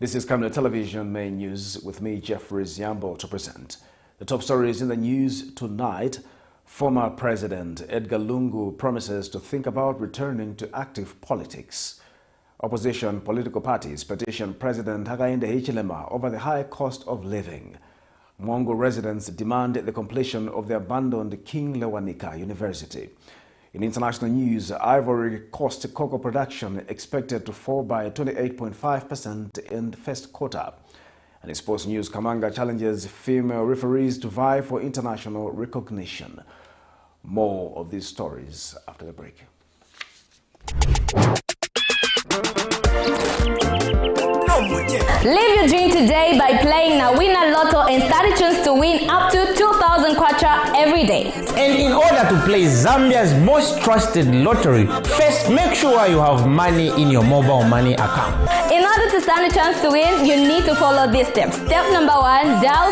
This is Camnet Television Main News with me, Jeffrey Ziambo, to present. The top stories in the news tonight. Former President Edgar Lungu promises to think about returning to active politics. Opposition political parties petition President Hakainde Hichilema over the high cost of living. Mwango residents demand the completion of the abandoned King Lewanika University. In international news, Ivory Coast cocoa production expected to fall by 28.5% in the first quarter. And in sports news, Kamanga challenges female referees to vie for international recognition. More of these stories after the break. Live your dream today by playing Nawina Lotto and start a chance to win up to 2,000 kwacha every day. And in order to play Zambia's most trusted lottery, first make sure you have money in your mobile money account. In order to stand a chance to win, you need to follow these steps. Step number 1, dial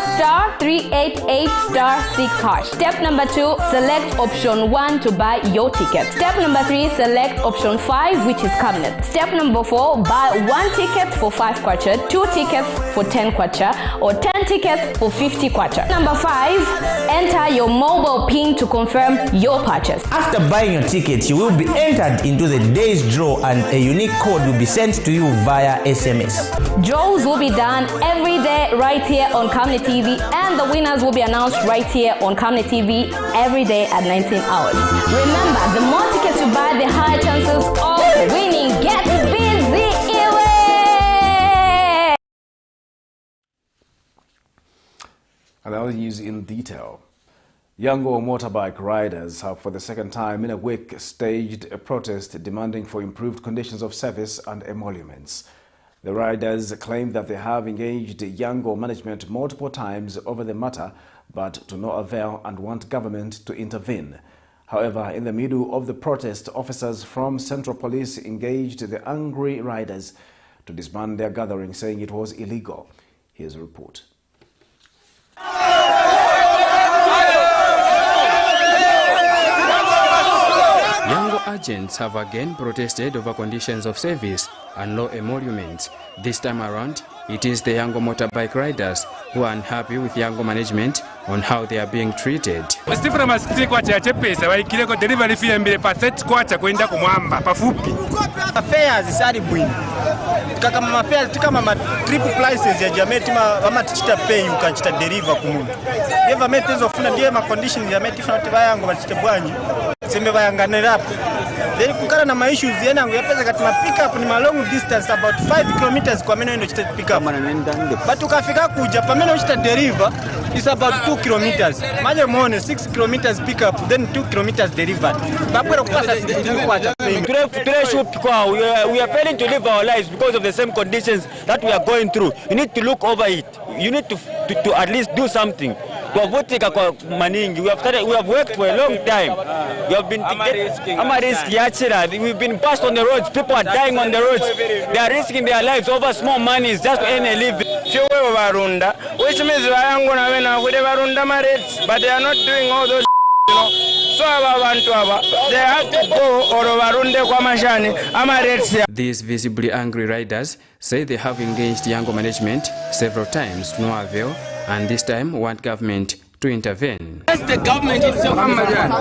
*388*6#. Step number 2, select option 1 to buy your ticket. Step number 3, select option 5, which is Camnet. Step number 4, buy 1 ticket for 5 kwacha, 2 tickets for 10 kwacha, or 10 tickets for 50 kwacha. Number 5, enter your mobile PIN to confirm your purchase. After buying your ticket, you will be entered into the day's draw and a unique code will be sent to you via SMS. Draws will be done every day right here on Camnet TV, and the winners will be announced right here on Camnet TV every day at 19 hours. Remember, the more tickets you buy, the higher chances of winning. Get busy! And other news in detail. Yango motorbike riders have for the second time in a week staged a protest demanding for improved conditions of service and emoluments. The riders claim that they have engaged Yango management multiple times over the matter, but to no avail, and want government to intervene. However, in the middle of the protest, officers from Central Police engaged the angry riders to disband their gathering, saying it was illegal. Here's a report. Yango agents have again protested over conditions of service and low emoluments. This time around, it is the Yango motorbike riders who are unhappy with Yango management on how they are being treated. Kama trip prices ya jameti ama tichita pay ukanchita deliver kumundu. Yeva metezo funa ndiye ma condition ya meti funa tiba yango bachite bwanyi. Sembe bayanganira hapo. Then kukana na ma issues yana ngo yapeza kati ma pick up ni ma long distance about 5 kilometers kwa meno ndo chita pick up. But ukafika kuja pa meno chita deliver is about 2 kilometers. Maje muone 6 kilometers pick up then 2 kilometers delivered. Bapera kupasa 6 kwacha. We are failing to live our lives because of the same conditions that we are going through. You need to look over it. You need to at least do something. We have worked for a long time. We have been we've been passed on the roads. People are dying on the roads. They are risking their lives over small monies just to earn a living. Which means but they are not doing all those. So they have to go or These visibly angry riders say they have engaged Yango management several times to no avail, and this time want government to intervene. Yes, the government itself,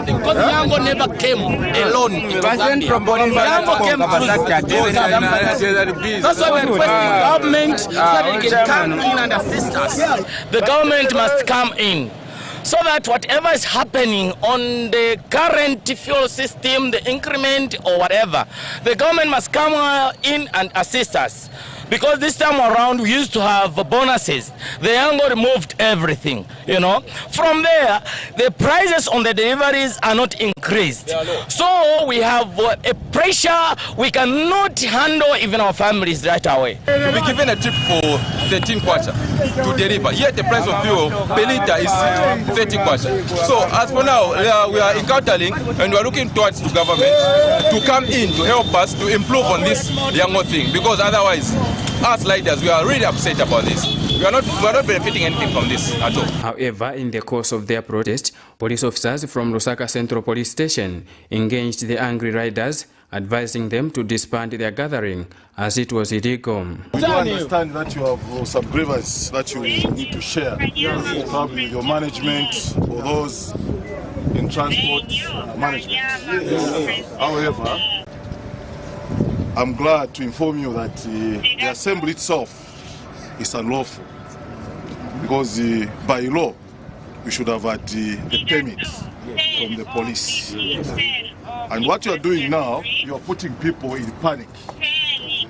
because Yango never came alone. Yango came through. That's why we're requesting government so that they can come in and assist us. The government must come in, so that whatever is happening on the current fuel system, the increment or whatever, the government must come in and assist us. Because this time around we used to have bonuses. The Yango removed everything, you know. From there, the prices on the deliveries are not increased. So we have a pressure we cannot handle even our families right away. We'll be given a trip for 13 kwacha to deliver. Yet the price of fuel per liter is 30 kwacha. So as for now, we are encountering and we are looking towards the government to come in to help us to improve on this Yango thing. Because otherwise, us riders, we are really upset about this. We are not benefiting anything from this at all. However, in the course of their protest, police officers from Lusaka Central Police Station engaged the angry riders advising them to disband their gathering as it was illegal. We do understand that you have some grievance that you need to share, probably with your management or those in transport management. However, I'm glad to inform you that the assembly itself is unlawful, because by law we should have had the permit from the police. And what you are doing now, you are putting people in panic.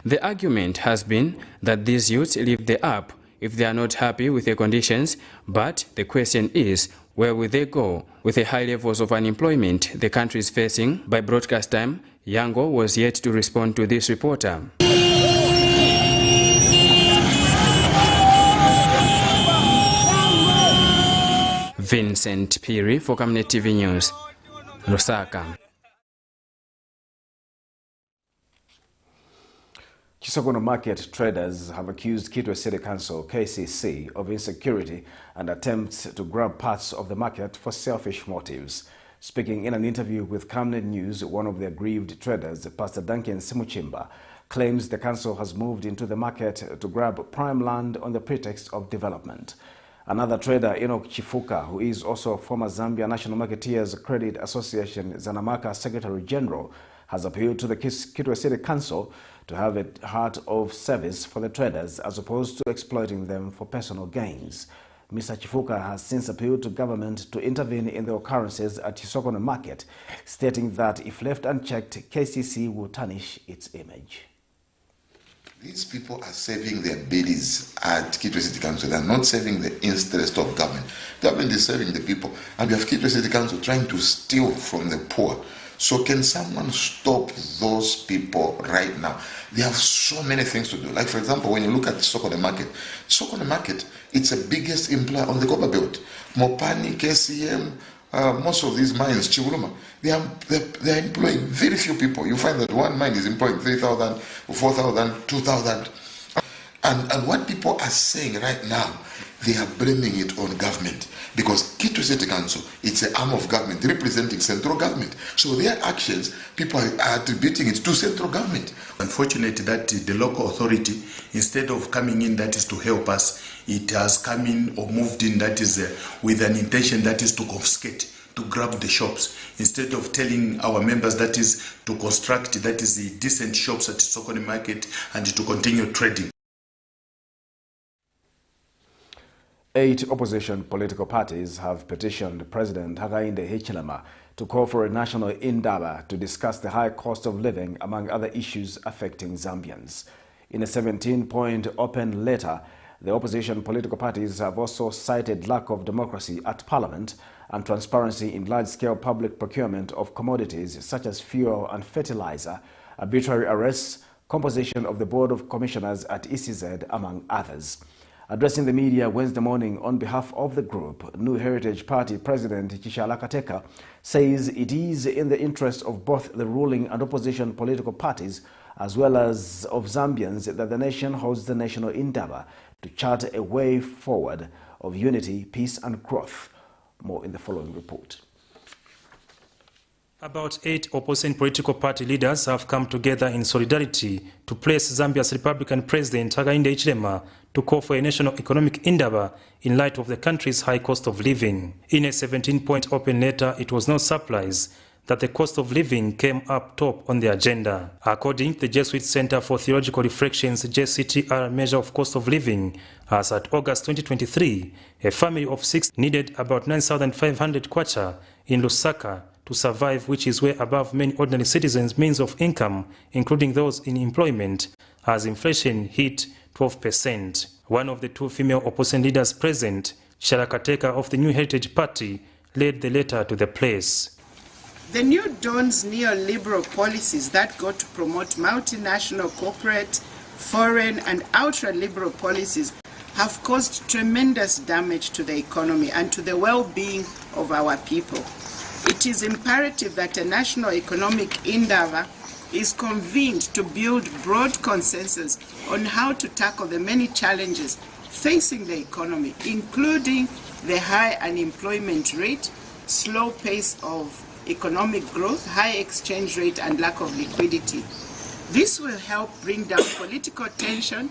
The argument has been that these youths leave the app if they are not happy with the conditions, but the question is, where will they go with the high levels of unemployment the country is facing? By broadcast time, Yango was yet to respond to this reporter. Vincent Piri for Camnet TV News, Lusaka. Chisogono market traders have accused Kitwe City Council (KCC) of insecurity and attempts to grab parts of the market for selfish motives. Speaking in an interview with Camnet News, one of the aggrieved traders, Pastor Duncan Simuchimba, claims the council has moved into the market to grab prime land on the pretext of development. Another trader, Enoch Chifuka, who is also a former Zambia National Marketeers Credit Association Zanamaka Secretary General, has appealed to the Kitwe City Council to have a heart of service for the traders as opposed to exploiting them for personal gains. Mr. Chifuka has since appealed to government to intervene in the occurrences at Chisogono Market, stating that if left unchecked, KCC will tarnish its image. These people are saving their bellies at Kitwe City Council. They are not serving the interest of government. Government is serving the people, and we have Kitwe City Council trying to steal from the poor. So can someone stop those people right now? They have so many things to do. Like, for example, when you look at Sokono Market, it's the biggest employer on the copper belt. Mopani, KCM, most of these mines, Chibuluma, they are employing very few people. You find that one mine is employing 3,000, 4,000, 2,000. And what people are saying right now, they are blaming it on government, because Kitwe City Council, it's an arm of government representing central government. So their actions, people are attributing it to central government. Unfortunately that the local authority, instead of coming in that is to help us, it has come in or moved in that is with an intention that is to confiscate, to grab the shops, instead of telling our members that is to construct that is the decent shops at Sokono Market and to continue trading. 8 opposition political parties have petitioned President Hakainde Hichilema to call for a national indaba to discuss the high cost of living, among other issues affecting Zambians. In a 17-point open letter, the opposition political parties have also cited lack of democracy at Parliament and transparency in large-scale public procurement of commodities such as fuel and fertilizer, arbitrary arrests, composition of the Board of Commissioners at ECZ, among others. Addressing the media Wednesday morning on behalf of the group, New Heritage Party President Chishala Kateka says it is in the interest of both the ruling and opposition political parties as well as of Zambians that the nation holds the national indaba to chart a way forward of unity, peace and growth. More in the following report. About 8 opposition political party leaders have come together in solidarity to place Zambia's Republican President Hakainde Hichilema to call for a national economic indaba in light of the country's high cost of living. In a 17-point open letter, it was no surprise that the cost of living came up top on the agenda. According to the Jesuit Center for Theological Reflections JCTR measure of cost of living, as at August 2023, a family of 6 needed about 9,500 kwacha in Lusaka to survive, which is way above many ordinary citizens' means of income, including those in employment, as inflation hit 12%. One of the 2 female opposition leaders present, Sharakateka of the New Heritage Party, led the letter to the place. The New Dawn's neoliberal policies that go to promote multinational, corporate, foreign and ultra-liberal policies have caused tremendous damage to the economy and to the well-being of our people. It is imperative that a national economic endeavor is convened to build broad consensus on how to tackle the many challenges facing the economy, including the high unemployment rate, slow pace of economic growth, high exchange rate, and lack of liquidity. This will help bring down political tension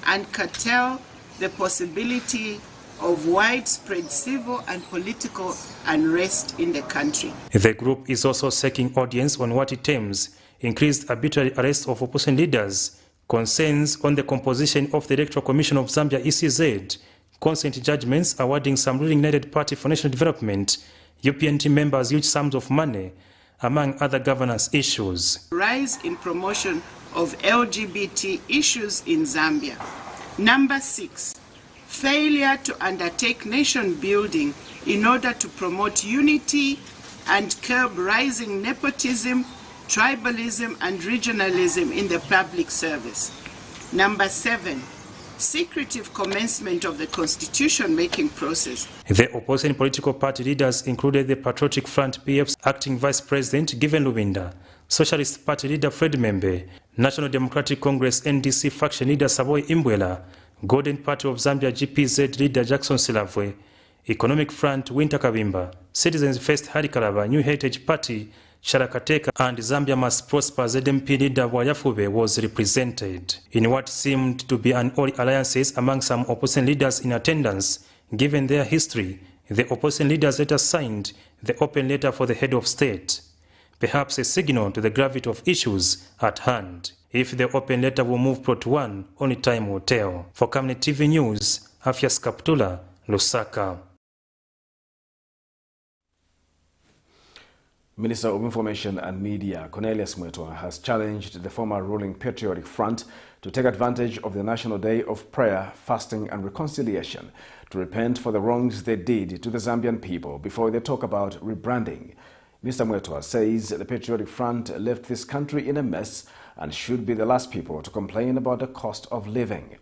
and curtail the possibility of widespread civil and political unrest in the country. The group is also seeking audience on what it terms increased arbitrary arrest of opposition leaders, concerns on the composition of the Electoral Commission of Zambia ECZ, consent judgments awarding some ruling United Party for National Development, UPNT members huge sums of money, among other governance issues. Rise in promotion of LGBT issues in Zambia. Number 6, failure to undertake nation building in order to promote unity and curb rising nepotism, tribalism, and regionalism in the public service. Number 7, secretive commencement of the constitution-making process. The opposing political party leaders included the Patriotic Front PF's acting Vice President Given Lubinda, Socialist Party leader Fred Membe, National Democratic Congress NDC faction leader Savoy Imbwela, Golden Party of Zambia GPZ leader Jackson Silavwe, Economic Front Winter Kabimba, Citizens First Harikalaba, New Heritage Party Sharakateka, and Zambia Must Prosper ZMP leader Wayafube was represented. In what seemed to be an all alliances among some opposition leaders in attendance, given their history, the opposition leaders later signed the open letter for the head of state, perhaps a signal to the gravity of issues at hand. If the open letter will move plot 1, only time will tell. For Camnet TV News, Afias Kaptula, Lusaka. Minister of Information and Media, Cornelius Mwetwa, has challenged the former ruling Patriotic Front to take advantage of the National Day of Prayer, Fasting and Reconciliation to repent for the wrongs they did to the Zambian people before they talk about rebranding. Mr. Mwetwa says the Patriotic Front left this country in a mess and should be the last people to complain about the cost of living.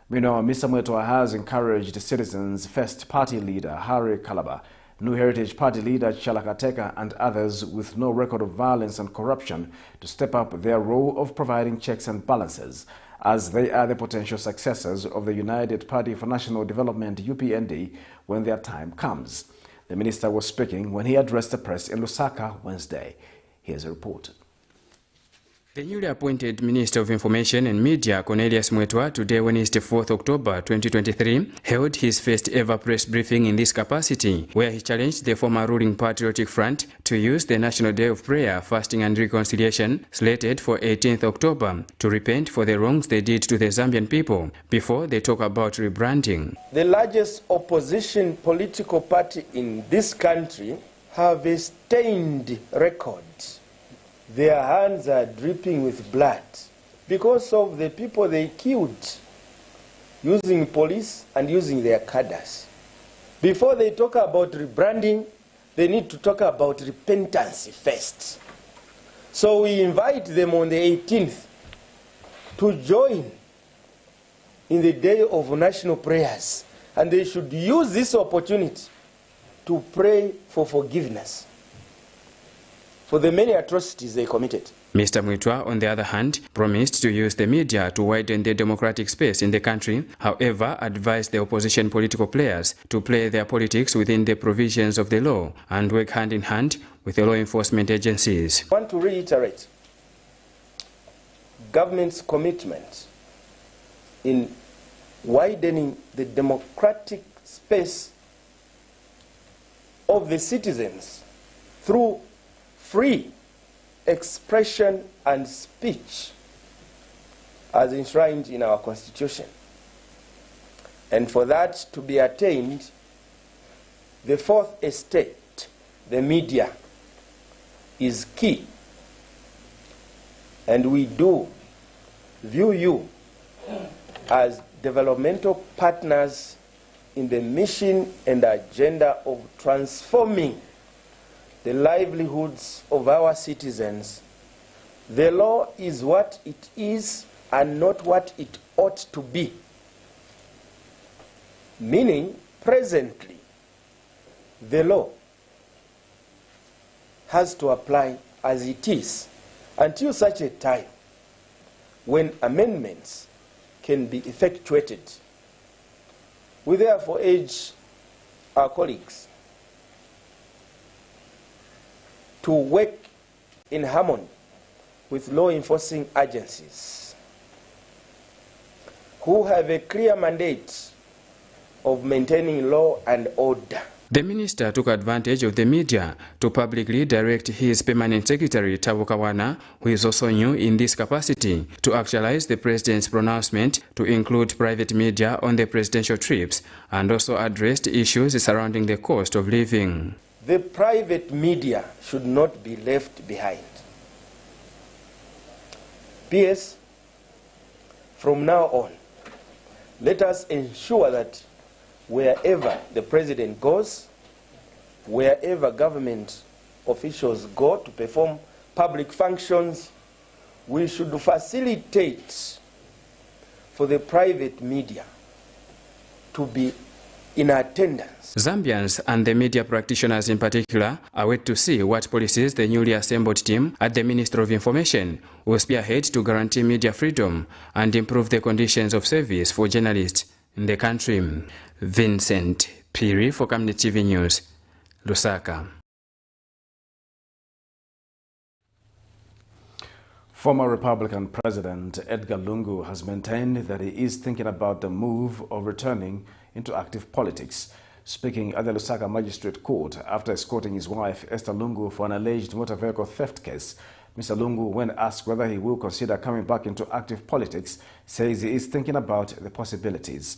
Meanwhile, Mr. Mwetwa has encouraged Citizens First Party leader Harry Kalaba, New Heritage Party leader Chalakateka, and others with no record of violence and corruption to step up their role of providing checks and balances, as they are the potential successors of the United Party for National Development UPND when their time comes. The minister was speaking when he addressed the press in Lusaka Wednesday. Here's a report. The newly appointed Minister of Information and Media, Cornelius Mwetwa, today Wednesday 4th October 2023, held his first ever press briefing in this capacity, where he challenged the former ruling Patriotic Front to use the National Day of Prayer, Fasting and Reconciliation, slated for 18th October, to repent for the wrongs they did to the Zambian people before they talk about rebranding. The largest opposition political party in this country have a stained record. Their hands are dripping with blood because of the people they killed using police and using their cadres. Before they talk about rebranding, they need to talk about repentance first. So we invite them on the 18th to join in the day of national prayers, and they should use this opportunity to pray for forgiveness for the many atrocities they committed. Mr. Mwetwa, on the other hand, promised to use the media to widen the democratic space in the country, however, advised the opposition political players to play their politics within the provisions of the law and work hand in hand with the law enforcement agencies. I want to reiterate government's commitment in widening the democratic space of the citizens through free expression and speech as enshrined in our Constitution. And for that to be attained, the fourth estate, the media, is key. And we do view you as developmental partners in the mission and agenda of transforming the livelihoods of our citizens. The law is what it is and not what it ought to be. Meaning, presently, the law has to apply as it is until such a time when amendments can be effectuated. We therefore urge our colleagues to work in harmony with law enforcing agencies who have a clear mandate of maintaining law and order. The minister took advantage of the media to publicly direct his permanent secretary, Tabo Kawana, who is also new in this capacity, to actualize the president's pronouncement to include private media on the presidential trips and also addressed issues surrounding the cost of living. The private media should not be left behind. PS, from now on, let us ensure that wherever the president goes, wherever government officials go to perform public functions, we should facilitate for the private media to be in attendance. Zambians and the media practitioners in particular await to see what policies the newly assembled team at the Ministry of Information will spearhead to guarantee media freedom and improve the conditions of service for journalists in the country. Vincent Piri for Camnet TV News, Lusaka. Former Republican President Edgar Lungu has maintained that he is thinking about the move of returning into active politics. Speaking at the Lusaka Magistrate Court after escorting his wife Esther Lungu for an alleged motor vehicle theft case, Mr. Lungu, when asked whether he will consider coming back into active politics, says he is thinking about the possibilities.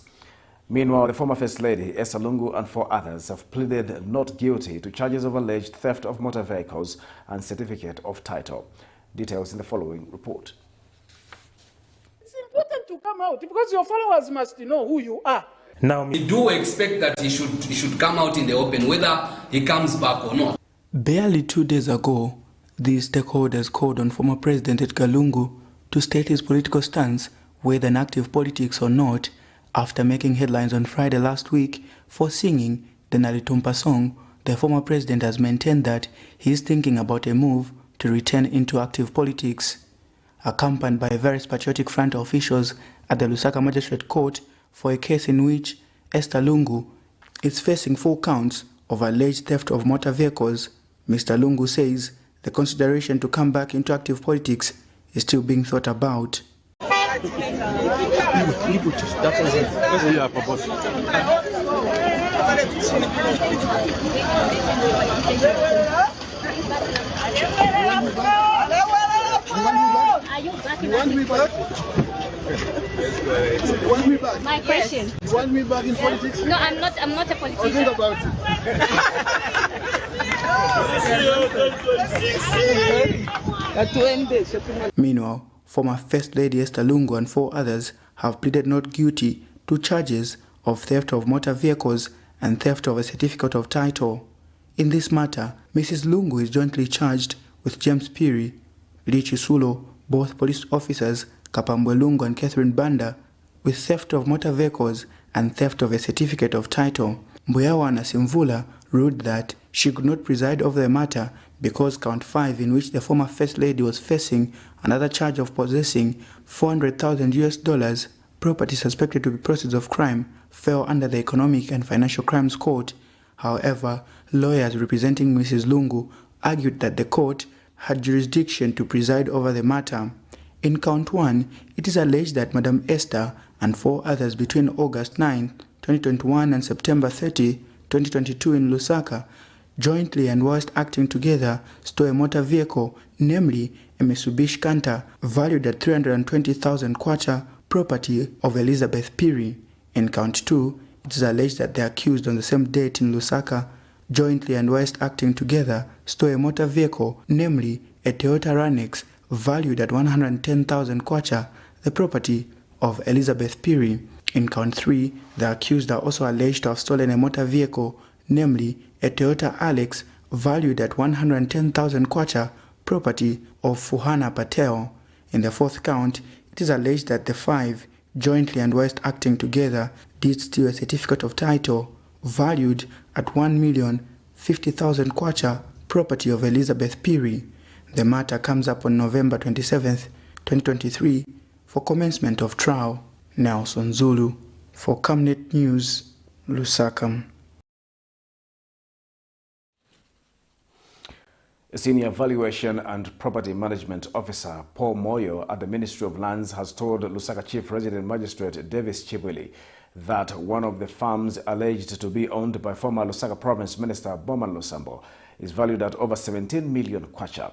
Meanwhile, the former First Lady, Esther Lungu, and 4 others have pleaded not guilty to charges of alleged theft of motor vehicles and certificate of title. Details in the following report. It's important to come out because your followers must know who you are. Now, we do expect that he should come out in the open, whether he comes back or not. Barely 2 days ago, these stakeholders called on former President Edgar Lungu to state his political stance, whether in active politics or not, after making headlines on Friday last week for singing the Nalitumpa song. The former president has maintained that he is thinking about a move to return into active politics. Accompanied by various patriotic front officials at the Lusaka Magistrate Court for a case in which Esther Lungu is facing 4 counts of alleged theft of motor vehicles, Mr. Lungu says the consideration to come back into active politics is still being thought about. You want me back? You want me back? My question. You want me back in politics? No, I'm not a politician. Think about it. Meanwhile, former First Lady Esther Lungu and 4 others have pleaded not guilty to charges of theft of motor vehicles and theft of a certificate of title. In this matter, Mrs. Lungu is jointly charged with James Piri, Lichi Sulo, both police officers, Kapambwe Lungu and Catherine Banda, with theft of motor vehicles and theft of a certificate of title. Mbuyawa Nasimvula ruled that she could not preside over the matter because count 5, in which the former First Lady was facing another charge of possessing $400,000 property suspected to be proceeds of crime, fell under the Economic and Financial Crimes Court. However, lawyers representing Mrs. Lungu argued that the court had jurisdiction to preside over the matter. In count 1, it is alleged that Madam Esther and 4 others between August 9, 2021 and September 30, 2022 in Lusaka, jointly and whilst acting together, stole a motor vehicle, namely a Mitsubishi Canter, valued at 320,000 kwacha, property of Elizabeth Piri. In count 2, it is alleged that the accused on the same date in Lusaka, jointly and whilst acting together, stole a motor vehicle, namely a Toyota Ranex, valued at 110,000 kwacha, the property of Elizabeth Piri. In count 3, the accused are also alleged to have stolen a motor vehicle, namely a Toyota Alex, valued at 110,000 kwacha, property of Fuhana Patel. In the 4th count, it is alleged that the 5, jointly and whilst acting together, did steal a certificate of title, valued at 1,050,000 kwacha, property of Elizabeth Piri. The matter comes up on November 27, 2023, for commencement of trial. Nelson Zulu for Camnet News, Lusaka. A senior valuation and property management officer, Paul Moyo, at the Ministry of Lands has told Lusaka Chief Resident Magistrate Davis Chibwili that one of the farms alleged to be owned by former Lusaka Province Minister Bowman Lusambo is valued at over 17 million kwacha.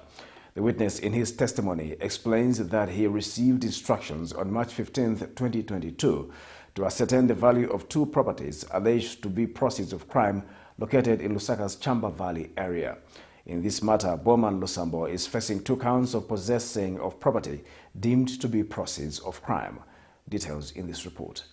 The witness in his testimony explains that he received instructions on March 15, 2022 to ascertain the value of two properties alleged to be proceeds of crime located in Lusaka's Chamba Valley area. In this matter, Bowman Lusambo is facing 2 counts of possessing of property deemed to be proceeds of crime. Details in this report.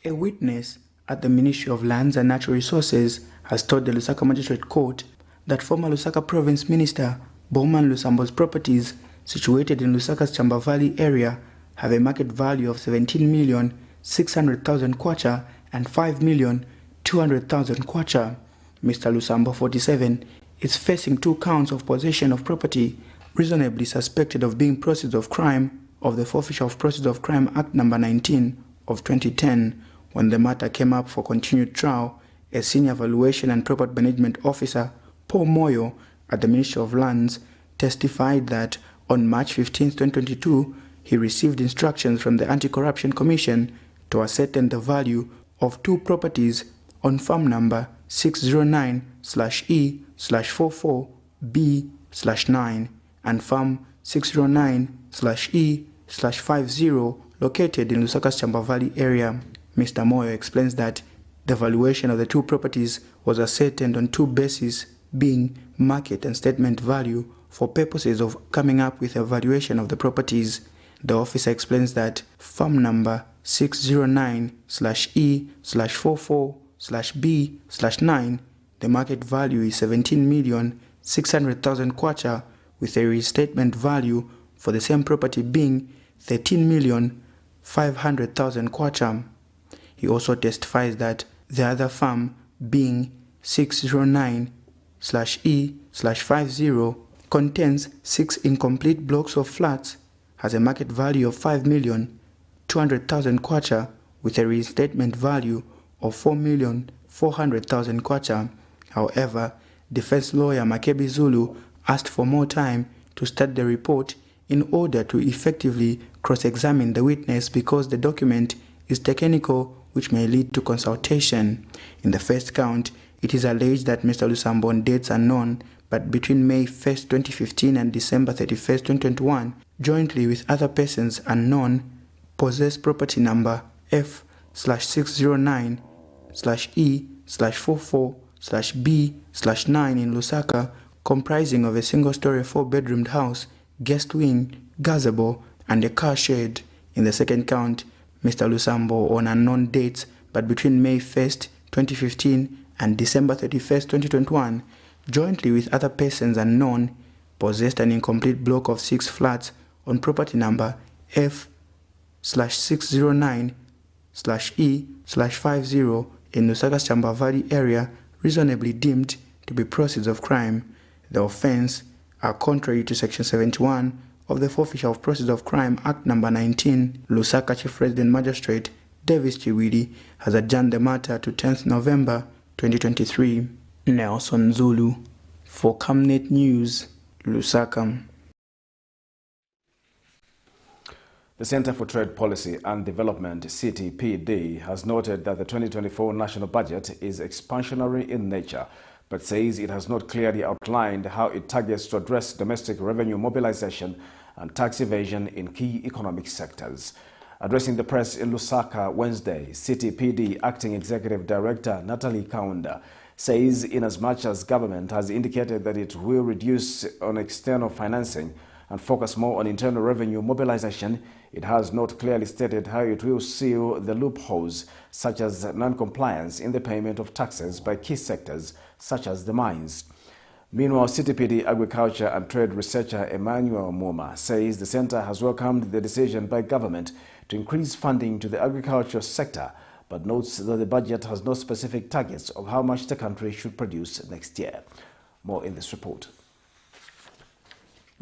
A witness at the Ministry of Lands and Natural Resources has told the Lusaka Magistrate Court that former Lusaka Province Minister Bowman Lusambo's properties situated in Lusaka's Chamba Valley area have a market value of 17,600,000 kwacha and 5,200,000 kwacha. Mr. Lusambo, 47, is facing 2 counts of possession of property reasonably suspected of being proceeds of crime of the Forfeiture of Proceeds of Crime Act No. 19 of 2010. When the matter came up for continued trial, a senior valuation and property management officer, Paul Moyo, at the Ministry of Lands, testified that on March 15, 2022, he received instructions from the Anti-Corruption Commission to ascertain the value of 2 properties on farm number 609/E/44B/9 and farm 609/E/50 located in Lusaka's Chamba Valley area. Mr. Moyo explains that the valuation of the 2 properties was ascertained on 2 bases, being market and statement value, for purposes of coming up with a valuation of the properties. The officer explains that farm number 609/E/44/B/9, the market value is 17,600,000 kwacha, with a restatement value for the same property being 13,500,000 kwacha. He also testifies that the other farm, being 609/E/50, contains 6 incomplete blocks of flats, has a market value of 5,200,000 kwacha, with a restatement value of 4,400,000 kwacha. However, defense lawyer Makebi Zulu asked for more time to study the report in order to effectively cross-examine the witness because the document is technical, which may lead to consultation. In the first count, it is alleged that Mr. Lusambo, on dates unknown, but between May 1, 2015 and December 31, 2021, jointly with other persons unknown, possessed property number F/609/E/44/B/9 in Lusaka, comprising of a single-story 4-bedroomed house, guest wing, gazebo, and a car shed. In the second count, Mr. Lusambo, on unknown dates, but between May 1, 2015 and December 31, 2021, jointly with other persons unknown, possessed an incomplete block of 6 flats on property number F/609/E/50 in Lusaka's Chamba Valley area, reasonably deemed to be proceeds of crime. The offense are contrary to Section 71 of the Forfeiture of Proceeds of Crime Act No. 19. Lusaka Chief Resident Magistrate Davis Chibwili has adjourned the matter to 10th November 2023. Nelson Zulu for Camnet News, Lusaka. The Center for Trade Policy and Development, CTPD, has noted that the 2024 national budget is expansionary in nature, but says it has not clearly outlined how it targets to address domestic revenue mobilization and tax evasion in key economic sectors. Addressing the press in Lusaka Wednesday, CTPD Acting Executive Director Natalie Kaunda says inasmuch as government has indicated that it will reduce on external financing and focus more on internal revenue mobilization, it has not clearly stated how it will seal the loopholes such as non-compliance in the payment of taxes by key sectors such as the mines. Meanwhile, CTPD Agriculture and Trade researcher Emmanuel Muma says the center has welcomed the decision by government to increase funding to the agriculture sector, but notes that the budget has no specific targets of how much the country should produce next year. More in this report.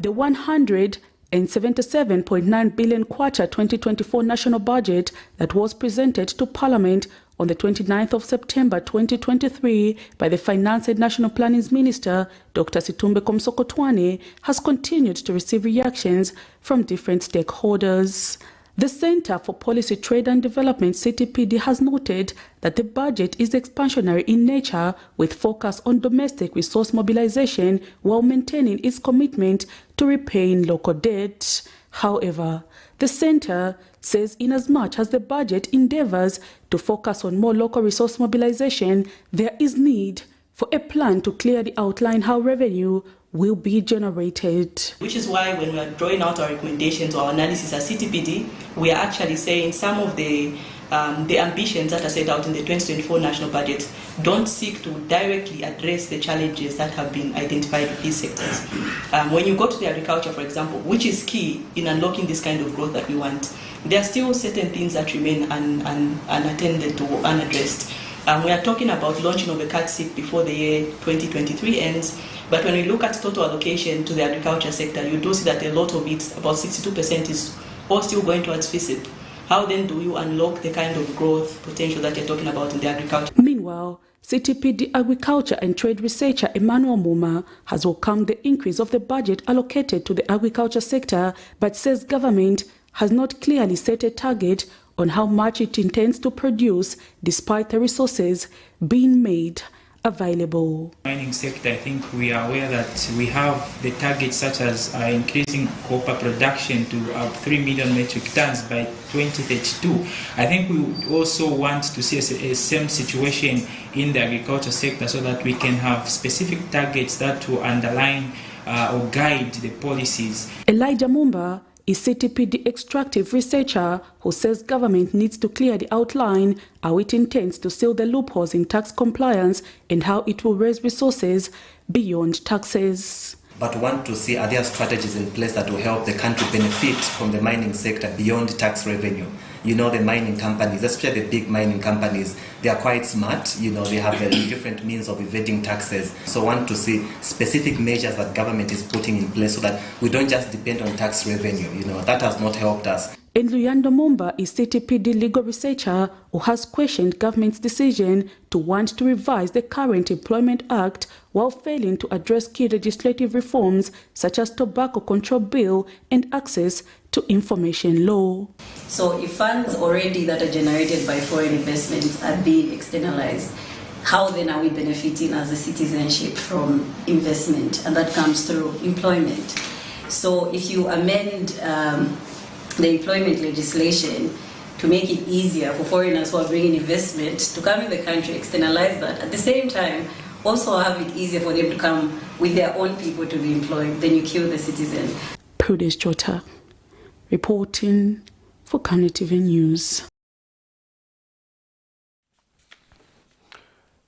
The 177.9 billion kwacha 2024 national budget that was presented to Parliament on the 29th of September 2023 by the Finance and National Planning's Minister, Dr. Situmbe Komsokotwane, has continued to receive reactions from different stakeholders. The Center for Policy, Trade and Development, CTPD, has noted that the budget is expansionary in nature with focus on domestic resource mobilization while maintaining its commitment to repaying local debt. However, the Center says inasmuch as the budget endeavors to focus on more local resource mobilization, there is need for a plan to clearly outline how revenue will be generated. Which is why when we are drawing out our recommendations or our analysis as CTPD, we are actually saying some of the ambitions that are set out in the 2024 national budget don't seek to directly address the challenges that have been identified in these sectors. When you go to the agriculture, for example, which is key in unlocking this kind of growth that we want, there are still certain things that remain unattended to, unaddressed. We are talking about launching of a CAT SIP before the year 2023 ends. But when we look at total allocation to the agriculture sector, you do see that a lot of it, about 62%, is all still going towards FISIP. How then do you unlock the kind of growth potential that you're talking about in the agriculture? Meanwhile, CTPD agriculture and trade researcher Emmanuel Muma has welcomed the increase of the budget allocated to the agriculture sector, but says government has not clearly set a target on how much it intends to produce despite the resources being made available. Mining sector, I think we are aware that we have the targets such as increasing copper production to 3 million metric tons by 2032. I think we would also want to see a same situation in the agriculture sector so that we can have specific targets that will underline or guide the policies. Elijah Mumba is CTPD extractive researcher who says government needs to clearly outline how it intends to seal the loopholes in tax compliance and how it will raise resources beyond taxes. But want to see, are there strategies in place that will help the country benefit from the mining sector beyond tax revenue? You know, the mining companies, especially the big mining companies, they are quite smart. You know, they have different means of evading taxes. So want to see specific measures that government is putting in place so that we don't just depend on tax revenue. You know, that has not helped us. And Luyando Mumba is CTPD legal researcher who has questioned government's decision to want to revise the current Employment Act while failing to address key legislative reforms such as Tobacco Control Bill and access to information law. So if funds already that are generated by foreign investments are being externalized, how then are we benefiting as a citizenship from investment? And that comes through employment. So if you amend the employment legislation to make it easier for foreigners who are bringing investment to come in the country, externalize that. At the same time, also have it easier for them to come with their own people to be employed, then you kill the citizen. Prudence Jota, reporting for Camnet TV News.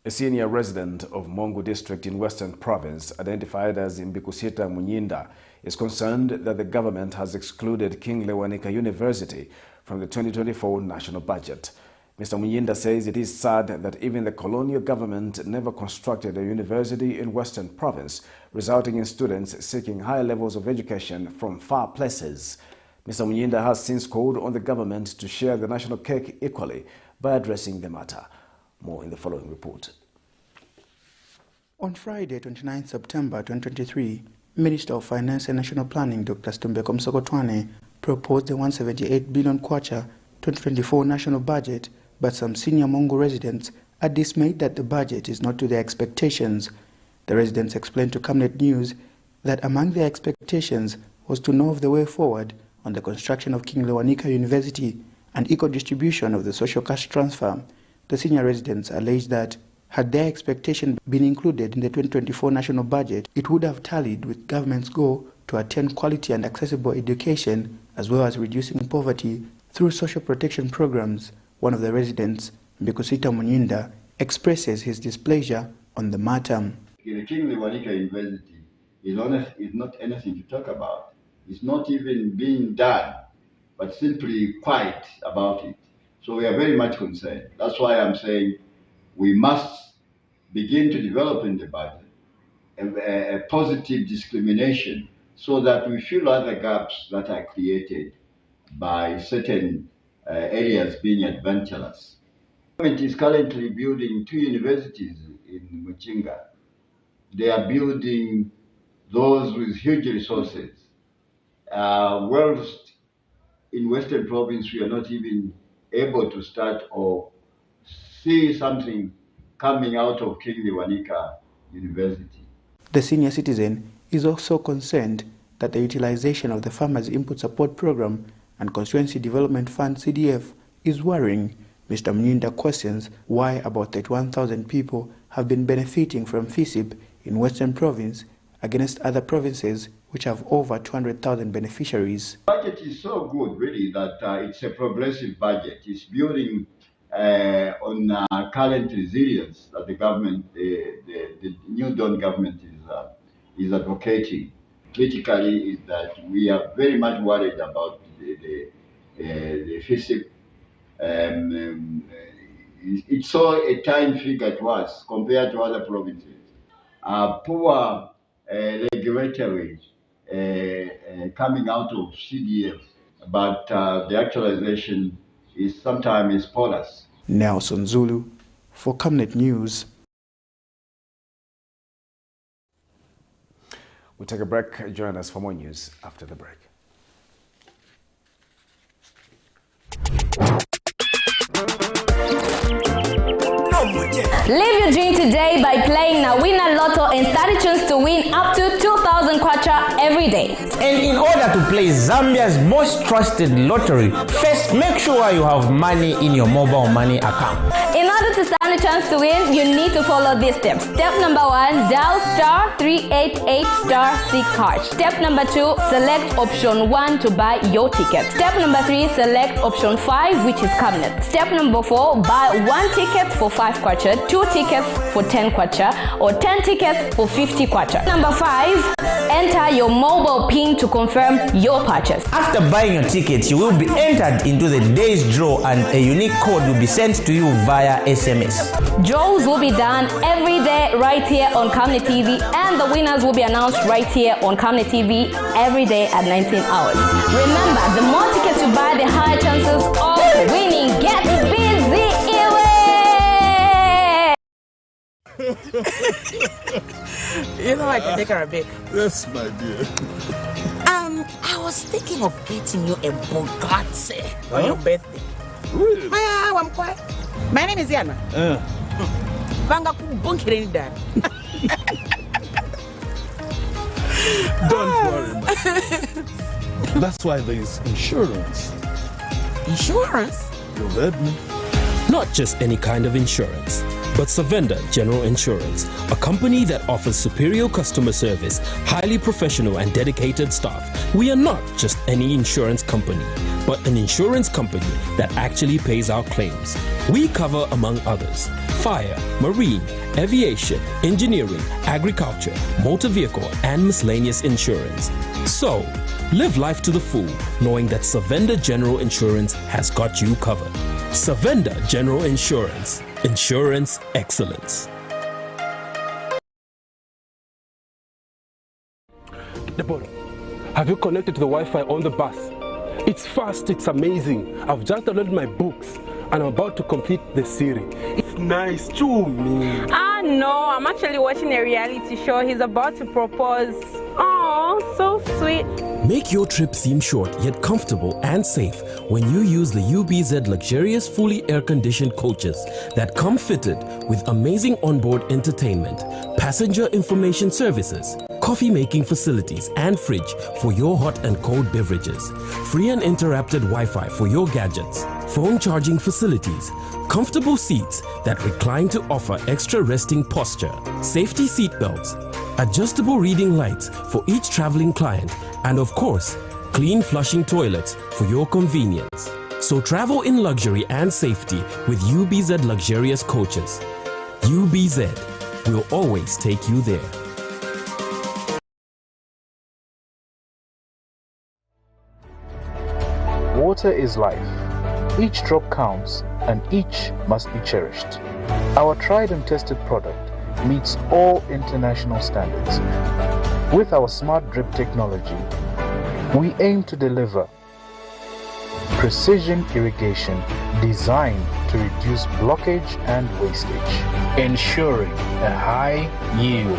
A senior resident of Mongu district in Western Province, identified as Mbikusita Munyinda, is concerned that the government has excluded King Lewanika University from the 2024 national budget. Mr. Munyinda says it is sad that even the colonial government never constructed a university in Western Province, resulting in students seeking higher levels of education from far places. Mr. Munyinda has since called on the government to share the national cake equally by addressing the matter. More in the following report. On Friday, 29 September 2023, Minister of Finance and National Planning Dr. Situmbe Komsokotwane proposed the 178 billion kwacha 2024 national budget, but some senior Mongo residents are dismayed that the budget is not to their expectations. The residents explained to Camnet News that among their expectations was to know of the way forward on the construction of King Lewanika University and equal distribution of the social cash transfer. The senior residents alleged that had their expectation been included in the 2024 national budget, it would have tallied with government's goal to attain quality and accessible education, as well as reducing poverty through social protection programs. One of the residents, Mbikusita Munyinda, expresses his displeasure on the matter. The King Lewanika University is not anything to talk about. It's not even being done, but simply quiet about it. So we are very much concerned. That's why I'm saying we must begin to develop in the budget a positive discrimination so that we fill other gaps that are created by certain areas being adventurous. government is currently building 2 universities in Muchinga. They are building those with huge resources. Whilst in Western Province, we are not even able to start or see something coming out of King Lewanika University. The senior citizen is also concerned that the utilization of the Farmers Input Support Program and Constituency Development Fund CDF is worrying. Mr. Mnyinda questions why about 31,000 people have been benefiting from FISIP in Western Province against other provinces which have over 200,000 beneficiaries. The budget is so good, really, that it's a progressive budget. It's building on current resilience that the government, the New Dawn government is advocating. Critically, is that we are very much worried about the FISIP. It's so a tiny figure it was compared to other provinces. Poor regulatory coming out of CDF, but the actualization is sometimes porous. Nelson Zulu for Camnet News. We'll take a break. Join us for more news after the break. Live your dream today by playing Nawina Lotto and study chance to win up to 2,000 kwacha every day. And in order to play Zambia's most trusted lottery, first make sure you have money in your mobile money account. In order to stand a chance to win, you need to follow these steps. Step number 1, dial *388*6#. Step number 2, select option 1 to buy your ticket. Step number 3, select option 5, which is Camnet. Step number 4, buy 1 ticket for 5 kwacha, 2 tickets for 10 kwacha, or 10 tickets for 50 kwacha. Number 5, enter your mobile PIN to confirm your purchase. After buying your tickets, you will be entered into the day's draw and a unique code will be sent to you via SMS. Draws will be done every day right here on Camnet TV, and the winners will be announced right here on Camnet TV every day at 19 hours. Remember, the more tickets you buy, the higher chances of winning. Get busy, Iwe! You know I can take her a bit. Yes, my dear. I was thinking of getting you a Bugatti on your birthday. Really? I'm quiet. My name is Yana. Vanga kubunkire ni dad. Don't worry, man. That's why there is insurance. Insurance? You heard me. Not just any kind of insurance, but Savenda General Insurance, a company that offers superior customer service, highly professional and dedicated staff. We are not just any insurance company, but an insurance company that actually pays our claims. We cover, among others, fire, marine, aviation, engineering, agriculture, motor vehicle, and miscellaneous insurance. So, live life to the full, knowing that Savenda General Insurance has got you covered. Savenda General Insurance. Insurance excellence. Deborah, have you connected to the Wi-Fi on the bus? It's fast, it's amazing. I've just downloaded my books and I'm about to complete the series. It's nice, too, me. No, I'm actually watching a reality show. He's about to propose. Oh, so sweet. Make your trip seem short yet comfortable and safe when you use the UBZ luxurious fully air-conditioned coaches that come fitted with amazing onboard entertainment, passenger information services, coffee-making facilities and fridge for your hot and cold beverages, free and interrupted Wi-Fi for your gadgets, phone charging facilities, comfortable seats that recline to offer extra resting posture, safety seat belts, adjustable reading lights for each traveling client, and of course, clean flushing toilets for your convenience. So travel in luxury and safety with UBZ luxurious coaches. UBZ will always take you there. Water is life. Each drop counts and each must be cherished. Our tried and tested product meets all international standards. With our smart drip technology, we aim to deliver precision irrigation designed to reduce blockage and wastage, ensuring a high yield.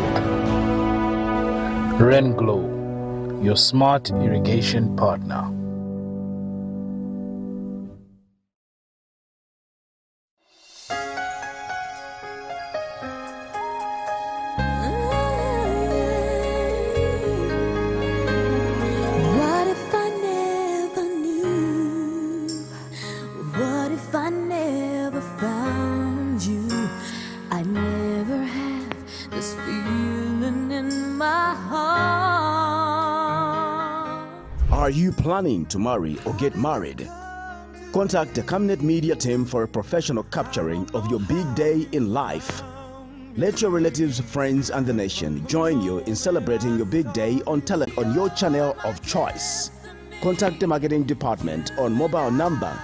Renglow, your smart irrigation partner. Are you planning to marry or get married? Contact the Camnet media team for a professional capturing of your big day in life. Let your relatives, friends, and the nation join you in celebrating your big day on your channel of choice. Contact the marketing department on mobile number.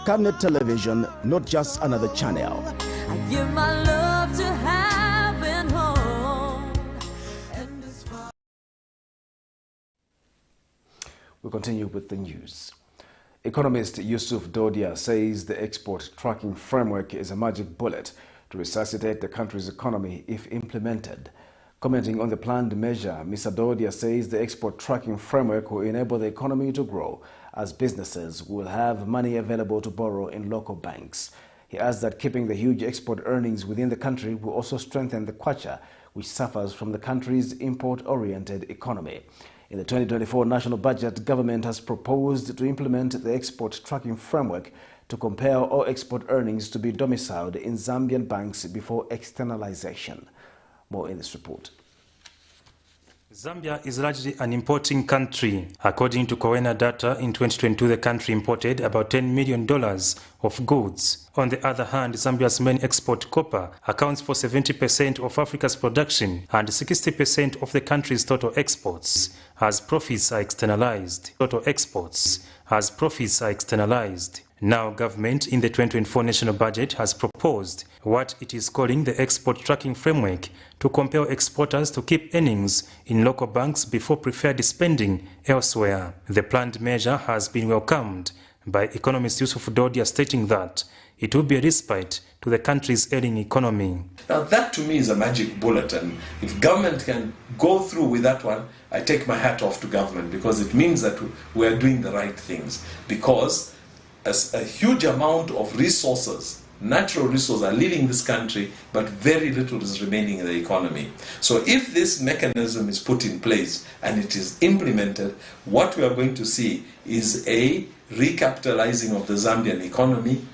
Camnet Television, not just another channel. I give my love to heaven home. We continue with the news. Economist Yusuf Dodia says the export tracking framework is a magic bullet to resuscitate the country's economy if implemented. Commenting on the planned measure, Mr. Dodia says the export tracking framework will enable the economy to grow as businesses will have money available to borrow in local banks. He adds that keeping the huge export earnings within the country will also strengthen the kwacha, which suffers from the country's import-oriented economy. In the 2024 national budget, government has proposed to implement the export tracking framework to compel all export earnings to be domiciled in Zambian banks before externalization. More in this report. Zambia is largely an importing country. According to Coena data, in 2022 the country imported about $10 million of goods. On the other hand, Zambia's main export, copper, accounts for 70% of Africa's production and 60% of the country's total exports, as profits are externalized. Now, government in the 2024 national budget has proposed what it is calling the export tracking framework to compel exporters to keep earnings in local banks before preferred spending elsewhere. The planned measure has been welcomed by economist Yusuf Dodia, stating that it will be a respite to the country's ailing economy. Now that to me is a magic bullet, and if government can go through with that one, I take my hat off to government, because it means that we are doing the right things. Because a huge amount of resources, natural resources, are leaving this country, but very little is remaining in the economy. So if this mechanism is put in place and it is implemented, what we are going to see is a recapitalizing of the Zambian economy,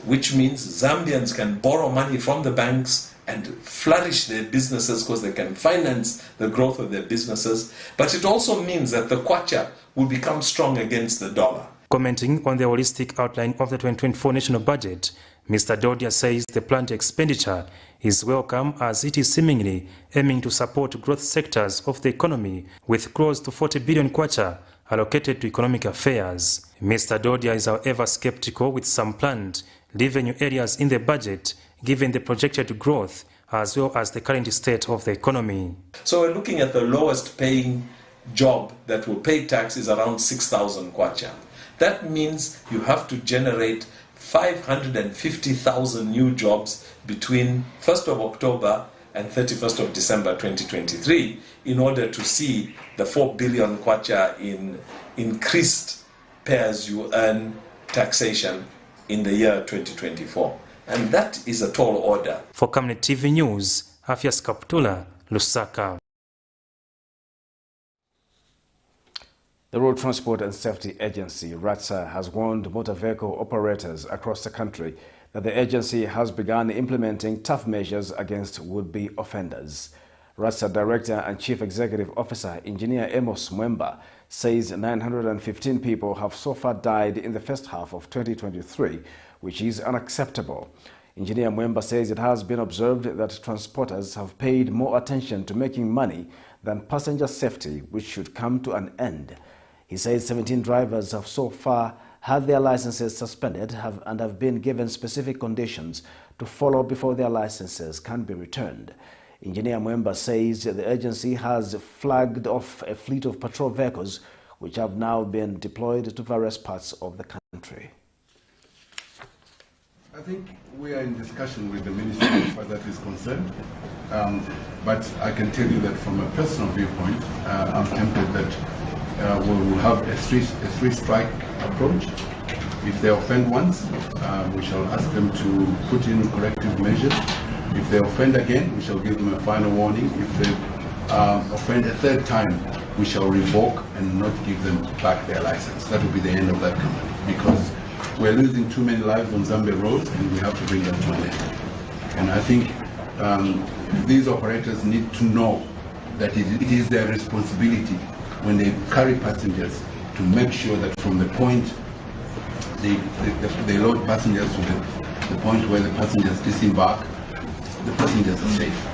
which means Zambians can borrow money from the banks and flourish their businesses because they can finance the growth of their businesses. But it also means that the kwacha will become strong against the dollar. Commenting on the holistic outline of the 2024 national budget, Mr. Dodia says the planned expenditure is welcome as it is seemingly aiming to support growth sectors of the economy with close to 40 billion kwacha allocated to economic affairs. Mr. Dodia is however skeptical with some planned revenue areas in the budget given the projected growth as well as the current state of the economy. So we're looking at the lowest paying job that will pay tax is around 6,000 kwacha. That means you have to generate 550,000 new jobs between 1st of October and 31st of December 2023 in order to see the 4 billion kwacha in increased pay-as-you-earn taxation in the year 2024. And that is a tall order. For Camnet TV News, Afias Kaptula, Lusaka. The Road Transport and Safety Agency, RATSA, has warned motor vehicle operators across the country that the agency has begun implementing tough measures against would-be offenders. RATSA Director and Chief Executive Officer, Engineer Amos Mwemba, says 915 people have so far died in the first half of 2023, which is unacceptable. Engineer Mwemba says it has been observed that transporters have paid more attention to making money than passenger safety, which should come to an end. He says 17 drivers have so far had their licenses suspended and have been given specific conditions to follow before their licenses can be returned. Engineer Mwemba says the agency has flagged off a fleet of patrol vehicles which have now been deployed to various parts of the country. I think we are in discussion with the ministry as far as that is concerned, but I can tell you that from a personal viewpoint, I'm tempted that we will have a three-strike approach. If they offend once, we shall ask them to put in corrective measures. If they offend again, we shall give them a final warning. If they offend a third time, we shall revoke and not give them back their license. That will be the end of that company, because we're losing too many lives on Zambia roads and we have to bring them to an end. And I think these operators need to know that it is their responsibility when they carry passengers to make sure that from the point they load passengers to the point where the passengers disembark, the passengers are safe.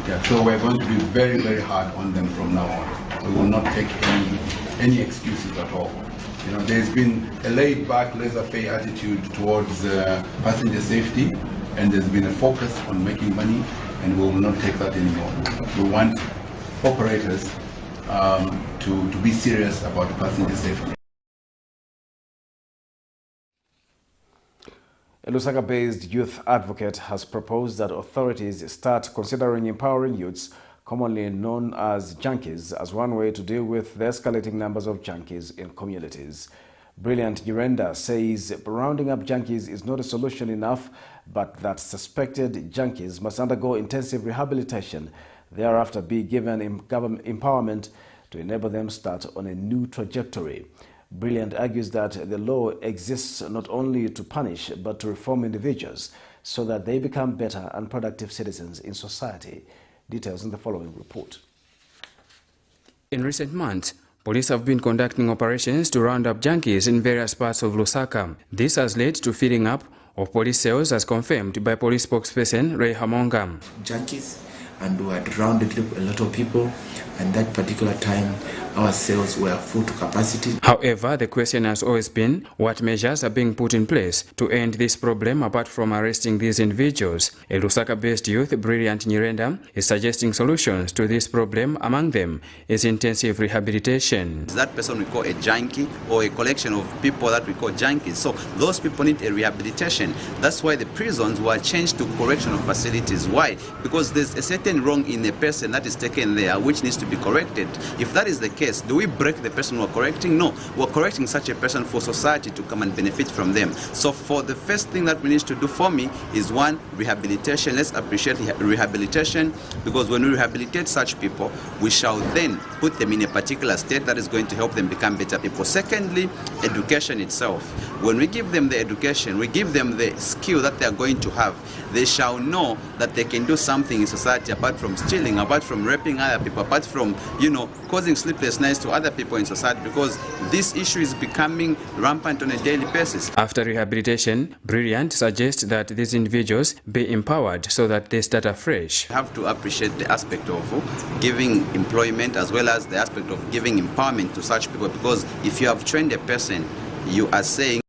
Yeah, so we're going to be very, very hard on them from now on. We will not take any excuses at all. You know, there's been a laid-back, laissez-faire attitude towards passenger safety, and there's been a focus on making money, and we will not take that anymore. We want operators to be serious about passenger safety. A Lusaka-based youth advocate has proposed that authorities start considering empowering youths, commonly known as junkies, as one way to deal with the escalating numbers of junkies in communities. Brilliant Nyirenda says rounding up junkies is not a solution enough, but that suspected junkies must undergo intensive rehabilitation, thereafter be given government empowerment to enable them start on a new trajectory. Brilliant argues that the law exists not only to punish but to reform individuals so that they become better and productive citizens in society. Details in the following report. In recent months, police have been conducting operations to round up junkies in various parts of Lusaka. This has led to filling up of police cells, as confirmed by police spokesperson Ray Hamonga. Junkies, and we had rounded up a lot of people, and that particular time our cells were full to capacity. However, the question has always been what measures are being put in place to end this problem apart from arresting these individuals. A Lusaka-based youth, Brilliant Nyirenda, is suggesting solutions to this problem. Among them is intensive rehabilitation. That person we call a junkie, or a collection of people that we call junkies. So those people need a rehabilitation. That's why the prisons were changed to correctional facilities. Why? Because there's a certain wrong in a person that is taken there which needs to be corrected. If that is the case, do we break the person we're correcting? No. We're correcting such a person for society to come and benefit from them. So for the first thing that we need to do for me is one, rehabilitation. Let's appreciate rehabilitation, because when we rehabilitate such people, we shall then put them in a particular state that is going to help them become better people. Secondly, education itself. When we give them the education, we give them the skill that they are going to have. They shall know that they can do something in society apart from stealing, apart from raping other people, apart from, causing sleepless nights to other people in society, because this issue is becoming rampant on a daily basis. After rehabilitation, Brilliant suggests that these individuals be empowered so that they start afresh. We have to appreciate the aspect of giving employment as well as the aspect of giving empowerment to such people, because if you have trained a person, you are saying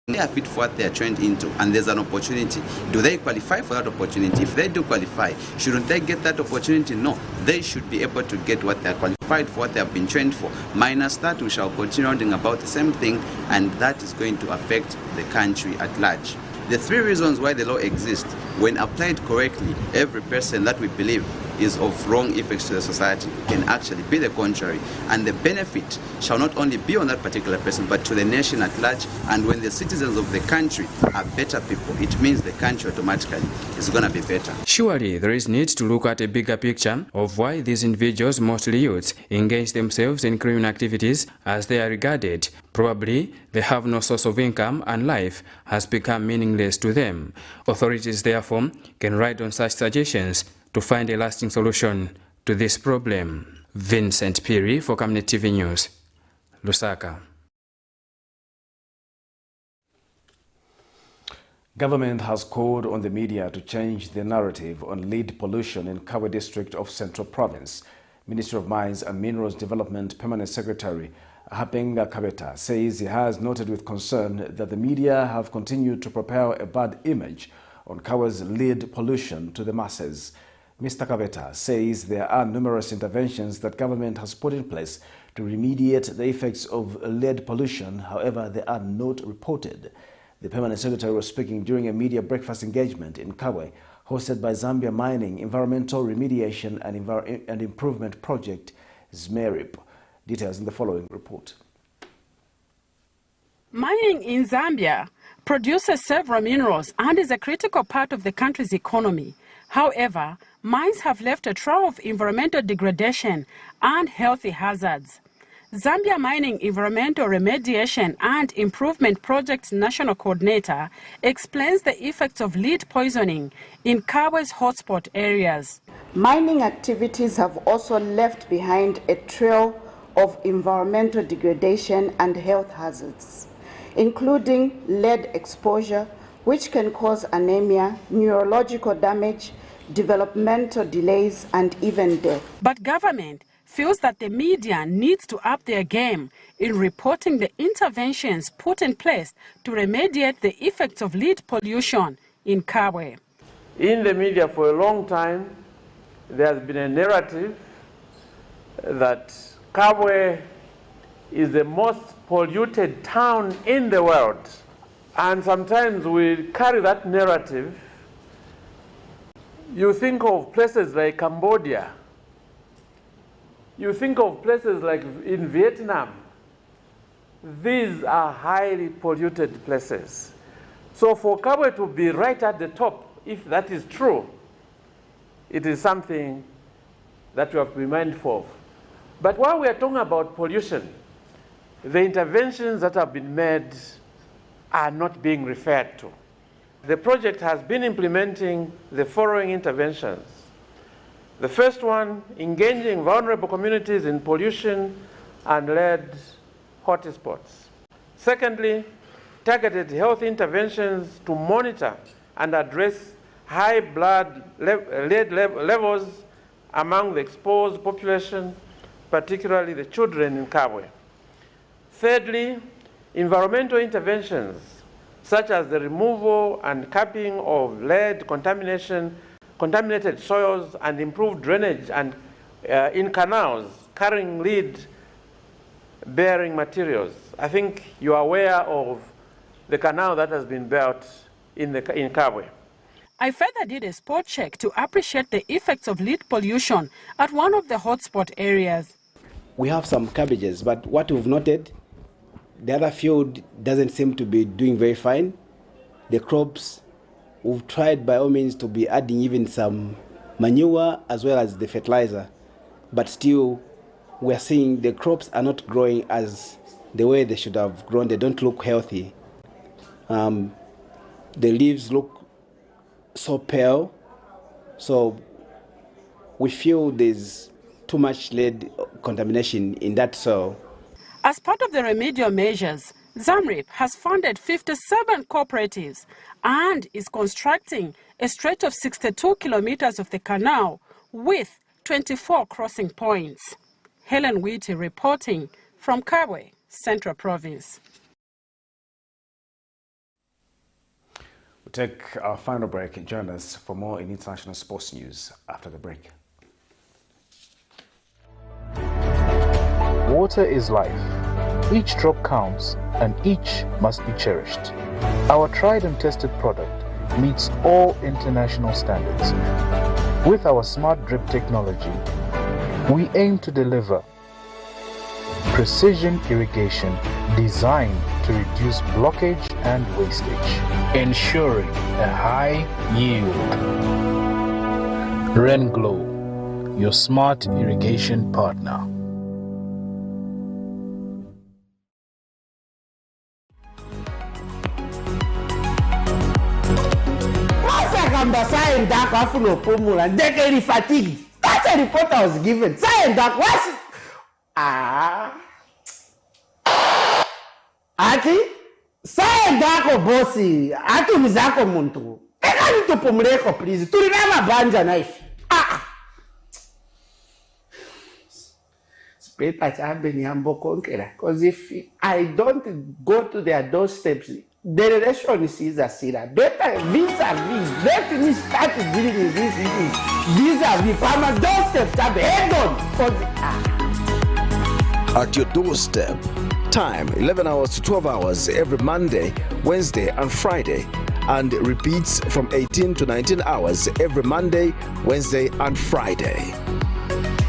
they are fit for what they are trained into, and there's an opportunity. Do they qualify for that opportunity? If they do qualify, shouldn't they get that opportunity? No, they should be able to get what they are qualified for, what they have been trained for. Minus that, we shall continue rounding about the same thing, and that is going to affect the country at large. The three reasons why the law exists, when applied correctly, every person that we believe is of wrong effects to the society can actually be the contrary, and the benefit shall not only be on that particular person but to the nation at large. And when the citizens of the country are better people, it means the country automatically is going to be better. Surely there is need to look at a bigger picture of why these individuals, mostly youths, engage themselves in criminal activities as they are regarded. Probably they have no source of income and life has become meaningless to them. Authorities therefore can ride on such suggestions to find a lasting solution to this problem. Vincent Piri for Camnet TV News, Lusaka. Government has called on the media to change the narrative on lead pollution in Kawe district of Central Province. Ministry of Mines and Minerals Development Permanent Secretary Hapenga Kabeta says he has noted with concern that the media have continued to propel a bad image on Kawe's lead pollution to the masses. Mr. Kabeta says there are numerous interventions that government has put in place to remediate the effects of lead pollution. However, they are not reported. The permanent secretary was speaking during a media breakfast engagement in Kabwe, hosted by Zambia Mining Environmental Remediation and Improvement Project, ZMERIP. Details in the following report. Mining in Zambia produces several minerals and is a critical part of the country's economy. However, mines have left a trail of environmental degradation and healthy hazards. Zambia Mining Environmental Remediation and Improvement Project's National Coordinator explains the effects of lead poisoning in Kabwe's hotspot areas. Mining activities have also left behind a trail of environmental degradation and health hazards, including lead exposure, which can cause anemia, neurological damage, developmental delays, and even death. But government feels that the media needs to up their game in reporting the interventions put in place to remediate the effects of lead pollution in Kabwe. In the media for a long time, there has been a narrative that Kabwe is the most polluted town in the world. And sometimes we carry that narrative. You think of places like Cambodia. You think of places like in Vietnam. These are highly polluted places. So for Kabwe to be right at the top, if that is true, it is something that we have to be mindful of. But while we are talking about pollution, the interventions that have been made are not being referred to. The project has been implementing the following interventions. The first one, engaging vulnerable communities in pollution and lead hotspots. Secondly, targeted health interventions to monitor and address high blood lead levels among the exposed population, particularly the children in Kabwe. Thirdly, environmental interventions such as the removal and capping of lead contaminated soils and improved drainage and in canals carrying lead-bearing materials. I think you are aware of the canal that has been built in Kabwe. I further did a spot check to appreciate the effects of lead pollution at one of the hotspot areas. We have some cabbages, but what we've noted, the other field doesn't seem to be doing very fine. The crops, we've tried by all means to be adding even some manure as well as the fertilizer, but still we're seeing the crops are not growing as the way they should have grown. They don't look healthy. The leaves look so pale, so we feel there's too much lead contamination in that soil. As part of the remedial measures, ZMERIP has funded 57 cooperatives and is constructing a stretch of 62 kilometers of the canal with 24 crossing points. Helen Witty reporting from Kabwe, Central Province. We'll take our final break. Join us for more in international sports news after the break. Water is life. Each drop counts and each must be cherished. Our tried and tested product meets all international standards. With our smart drip technology, we aim to deliver precision irrigation designed to reduce blockage and wastage, ensuring a high yield. RenGlow, your smart irrigation partner. Science dark after formula, decade fatigue. That's a report I was given. Science dark was Ati science dark bossy. Ati mizako muntu. Eka nitopomleko please. Tulina banja knife. Speta chambe ni ambo konkera. Because if I don't go to their doorsteps, the relation is vis-a-vis. Better vis-a-vis. Let me start dealing with this issue. Vis-a-vis. Farmer doorstep, tab head on. At your doorstep. Time 11 hours to 12 hours every Monday, Wednesday and Friday, and repeats from 18 to 19 hours every Monday, Wednesday and Friday.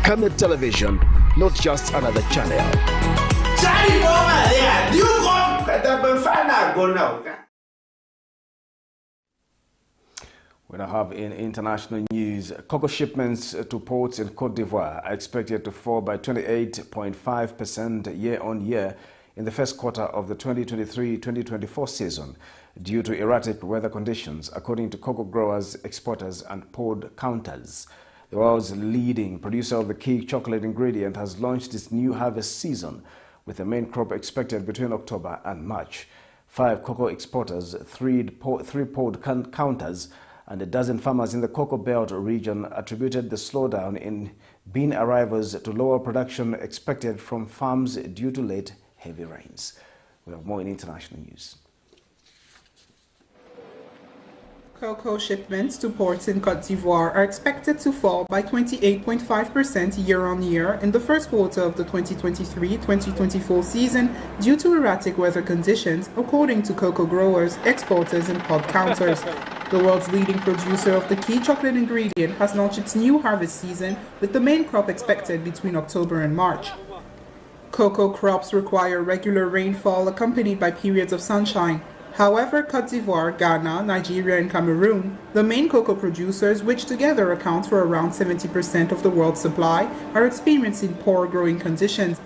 Camnet Television, not just another channel. We now have in international news, cocoa shipments to ports in Cote d'Ivoire are expected to fall by 28.5% year-on-year in the first quarter of the 2023-2024 season due to erratic weather conditions, according to cocoa growers, exporters and pod counters. The world's leading producer of the key chocolate ingredient has launched its new harvest season with the main crop expected between October and March. 5 cocoa exporters, 3 pod counters and a dozen farmers in the Cocoa Belt region attributed the slowdown in bean arrivals to lower production expected from farms due to late heavy rains. We have more in international news. Cocoa shipments to ports in Cote d'Ivoire are expected to fall by 28.5% year-on-year in the first quarter of the 2023-2024 season due to erratic weather conditions, according to cocoa growers, exporters and pod counters. The world's leading producer of the key chocolate ingredient has launched its new harvest season with the main crop expected between October and March. Cocoa crops require regular rainfall accompanied by periods of sunshine. However, Cote d'Ivoire, Ghana, Nigeria and Cameroon, the main cocoa producers, which together account for around 70% of the world's supply, are experiencing poor growing conditions.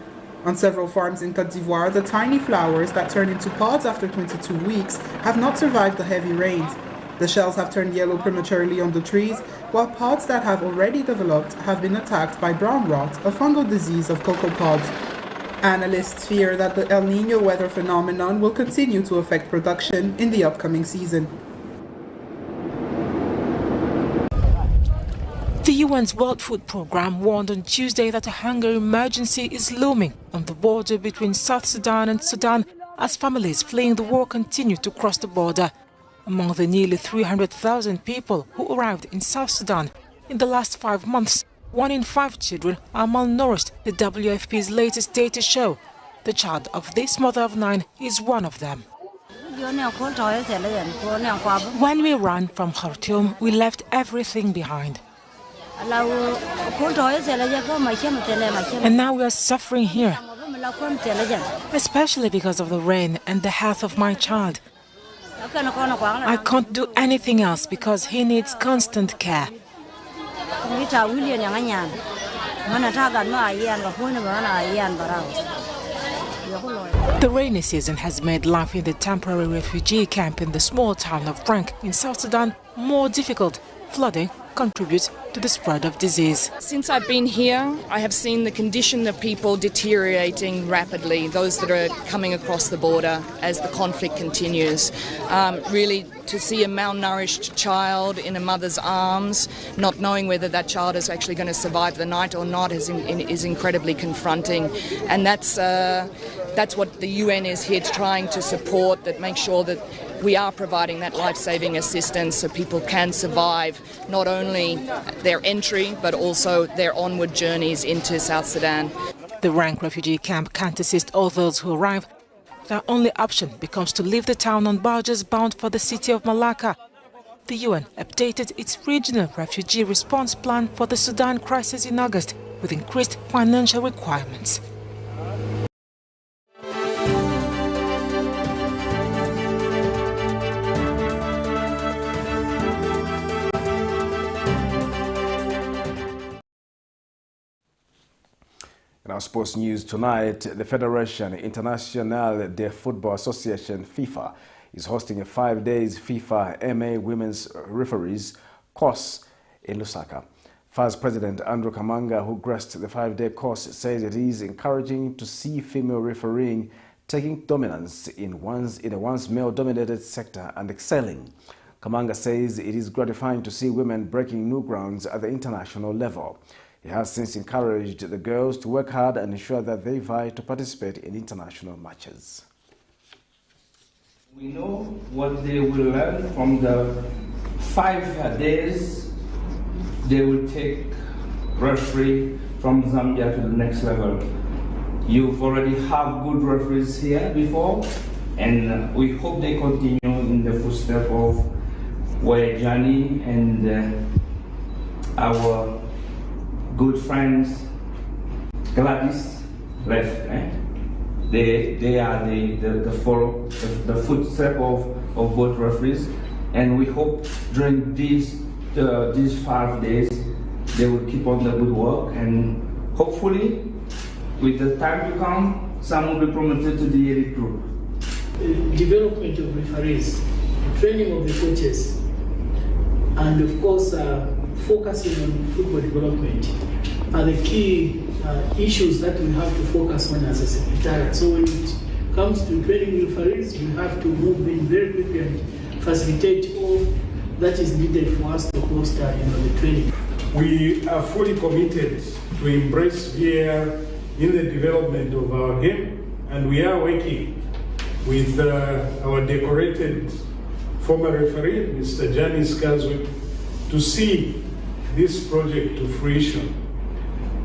On several farms in Cote d'Ivoire, the tiny flowers that turn into pods after 22 weeks have not survived the heavy rains. The shells have turned yellow prematurely on the trees, while pods that have already developed have been attacked by brown rot, a fungal disease of cocoa pods. Analysts fear that the El Niño weather phenomenon will continue to affect production in the upcoming season. The UN's World Food Programme warned on Tuesday that a hunger emergency is looming on the border between South Sudan and Sudan as families fleeing the war continue to cross the border. Among the nearly 300,000 people who arrived in South Sudan in the last 5 months, 1 in 5 children are malnourished, the WFP's latest data show. The child of this mother of 9 is one of them. When we ran from Khartoum, we left everything behind. And now we are suffering here, especially because of the rain and the health of my child. I can't do anything else because he needs constant care. The rainy season has made life in the temporary refugee camp in the small town of Frank in South Sudan more difficult. Flooding contributes to the spread of disease. Since I've been here, I have seen the condition of people deteriorating rapidly, those that are coming across the border as the conflict continues. Really, to see a malnourished child in a mother's arms, not knowing whether that child is actually going to survive the night or not is incredibly confronting. And that's what the UN is here trying to support, that make sure that we are providing that life-saving assistance so people can survive not only their entry but also their onward journeys into South Sudan. The Rank refugee camp can't assist all those who arrive. Their only option becomes to leave the town on barges bound for the city of Malacca. The UN updated its regional refugee response plan for the Sudan crisis in August with increased financial requirements. In our sports news tonight, the Federation Internationale de Football Association, FIFA, is hosting a 5-day FIFA MA Women's Referees course in Lusaka. FA's President Andrew Kamanga, who graced the 5-day course, says it is encouraging to see female refereeing taking dominance in a once male-dominated sector and excelling. Kamanga says it is gratifying to see women breaking new grounds at the international level. He has since encouraged the girls to work hard and ensure that they vie to participate in international matches. We know what they will learn from the 5 days they will take referee from Zambia to the next level. You've already have good referees here before, and we hope they continue in the footsteps of where Johnny and our good friends Gladys left. They are the footsteps of both referees, and we hope during these 5 days they will keep on the good work, and hopefully with the time to come, some will be promoted to the elite group. Development of referees, training of the coaches, and of course focusing on football development are the key issues that we have to focus on as a secretariat. So when it comes to training referees, we have to move in very quickly and facilitate all that is needed for us to host the training. We are fully committed to embrace VAR in the development of our game, and we are working with our decorated former referee, Mr. Janis Kazwe, to see this project to fruition.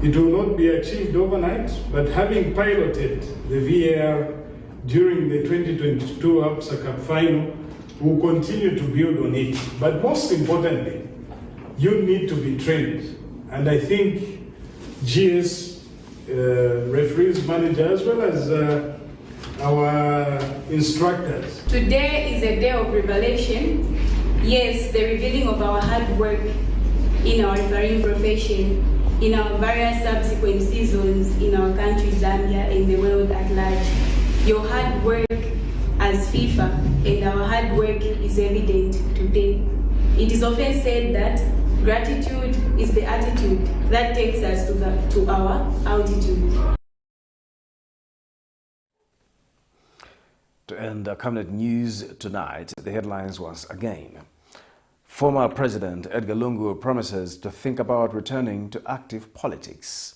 It will not be achieved overnight, but having piloted the VAR during the 2022 APSA Cup final, we'll continue to build on it. But most importantly, you need to be trained. And I think GS referees, managers, as well as our instructors. Today is a day of revelation. Yes, the revealing of our hard work in our refereeing profession, in our various subsequent seasons in our country, Zambia, and the world at large. Your hard work as FIFA and our hard work is evident today. It is often said that gratitude is the attitude that takes us to our altitude. To end the Camnet news tonight, the headlines once again. Former President Edgar Lungu promises to think about returning to active politics.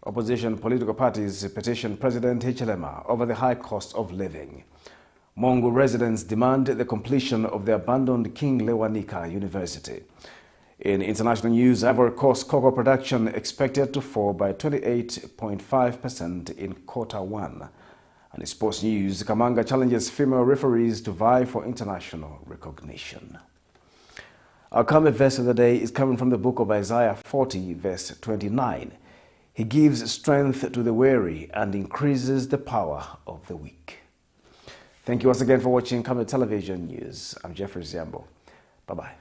Opposition political parties petition President Hichilema over the high cost of living. Mongo residents demand the completion of the abandoned King Lewanika University. In international news, Ivory Coast cocoa production expected to fall by 28.5% in Q1. And in sports news, Kamanga challenges female referees to vie for international recognition. Our Camnet verse of the day is coming from the book of Isaiah 40, verse 29. He gives strength to the weary and increases the power of the weak. Thank you once again for watching Camnet Television News. I'm Jeffrey Ziambo. Bye-bye.